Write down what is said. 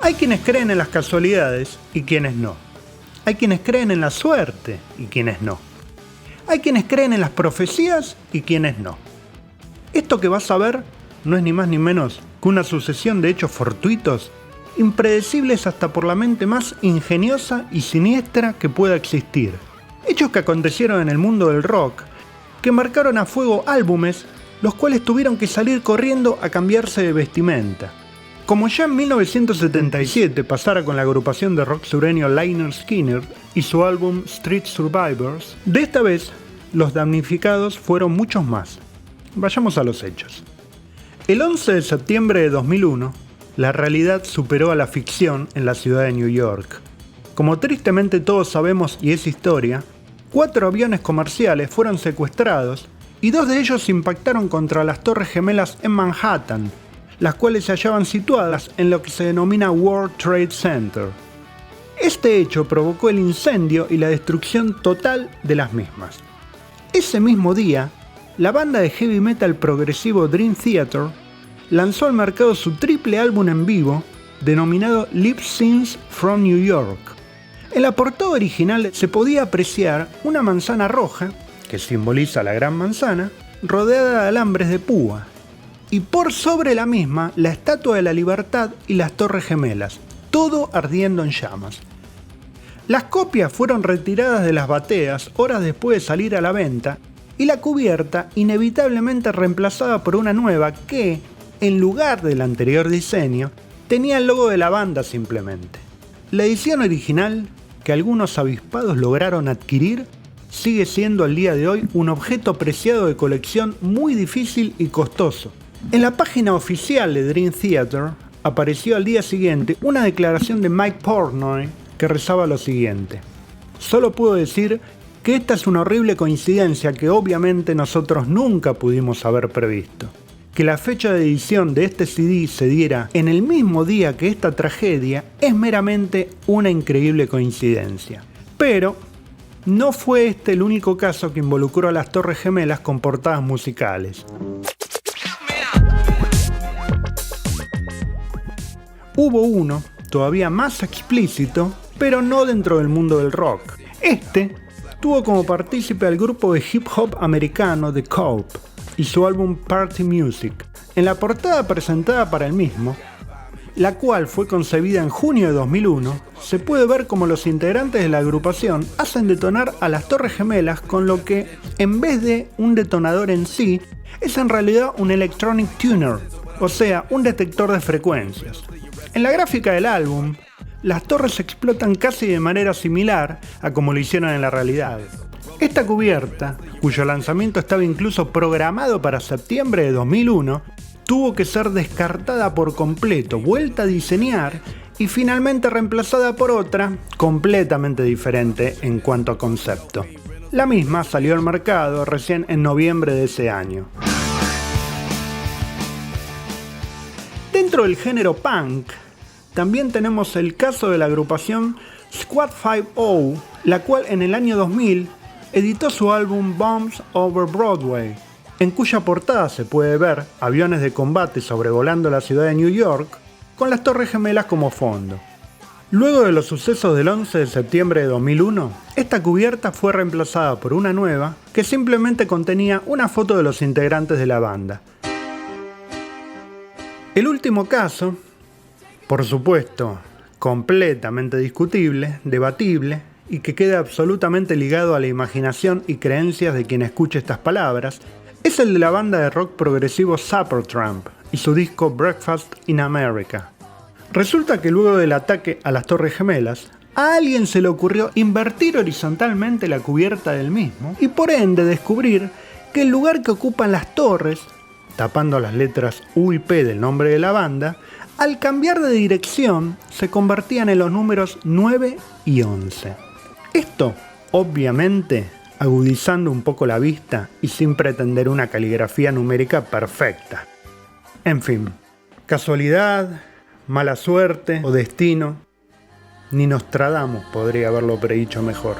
Hay quienes creen en las casualidades y quienes no. Hay quienes creen en la suerte y quienes no. Hay quienes creen en las profecías y quienes no. Esto que vas a ver no es ni más ni menos que una sucesión de hechos fortuitos, impredecibles hasta por la mente más ingeniosa y siniestra que pueda existir. Hechos que acontecieron en el mundo del rock, que marcaron a fuego álbumes, los cuales tuvieron que salir corriendo a cambiarse de vestimenta. Como ya en 1977 pasara con la agrupación de rock sureño Lynyrd Skynyrd y su álbum Street Survivors, de esta vez los damnificados fueron muchos más. Vayamos a los hechos. El 11 de septiembre de 2001, la realidad superó a la ficción en la ciudad de New York. Como tristemente todos sabemos y es historia, 4 aviones comerciales fueron secuestrados y 2 de ellos impactaron contra las Torres Gemelas en Manhattan, las cuales se hallaban situadas en lo que se denomina World Trade Center. Este hecho provocó el incendio y la destrucción total de las mismas. Ese mismo día, la banda de heavy metal progresivo Dream Theater lanzó al mercado su triple álbum en vivo denominado Live Scenes from New York. En la portada original se podía apreciar una manzana roja, que simboliza la Gran Manzana, rodeada de alambres de púa, y por sobre la misma la Estatua de la Libertad y las Torres Gemelas, todo ardiendo en llamas. Las copias fueron retiradas de las bateas horas después de salir a la venta y la cubierta inevitablemente reemplazada por una nueva que, en lugar del anterior diseño, tenía el logo de la banda simplemente. La edición original, que algunos avispados lograron adquirir, sigue siendo al día de hoy un objeto preciado de colección muy difícil y costoso. En la página oficial de Dream Theater apareció al día siguiente una declaración de Mike Portnoy que rezaba lo siguiente: solo puedo decir que esta es una horrible coincidencia que obviamente nosotros nunca pudimos haber previsto. Que la fecha de edición de este CD se diera en el mismo día que esta tragedia es meramente una increíble coincidencia. Pero no fue este el único caso que involucró a las Torres Gemelas con portadas musicales. Hubo uno, todavía más explícito, pero no dentro del mundo del rock. Este tuvo como partícipe al grupo de hip hop americano The Cope y su álbum Party Music. En la portada presentada para el mismo, la cual fue concebida en junio de 2001, se puede ver como los integrantes de la agrupación hacen detonar a las Torres Gemelas con lo que, en vez de un detonador en sí, es en realidad un electronic tuner, o sea, un detector de frecuencias. En la gráfica del álbum, las torres explotan casi de manera similar a como lo hicieron en la realidad. Esta cubierta, cuyo lanzamiento estaba incluso programado para septiembre de 2001, tuvo que ser descartada por completo, vuelta a diseñar y finalmente reemplazada por otra completamente diferente en cuanto a concepto. La misma salió al mercado recién en noviembre de ese año. Dentro del género punk, también tenemos el caso de la agrupación Squad 50, la cual en el año 2000 editó su álbum Bombs Over Broadway, en cuya portada se puede ver aviones de combate sobrevolando la ciudad de New York con las Torres Gemelas como fondo. Luego de los sucesos del 11 de septiembre de 2001, esta cubierta fue reemplazada por una nueva que simplemente contenía una foto de los integrantes de la banda. El último caso, por supuesto, completamente discutible, debatible, y que queda absolutamente ligado a la imaginación y creencias de quien escuche estas palabras, es el de la banda de rock progresivo Supertramp y su disco Breakfast in America. Resulta que luego del ataque a las Torres Gemelas, a alguien se le ocurrió invertir horizontalmente la cubierta del mismo y por ende descubrir que el lugar que ocupan las torres, tapando las letras U y P del nombre de la banda, al cambiar de dirección se convertían en los números 9 y 11. Esto, obviamente, agudizando un poco la vista y sin pretender una caligrafía numérica perfecta. En fin, casualidad, mala suerte o destino, ni Nostradamus podría haberlo predicho mejor.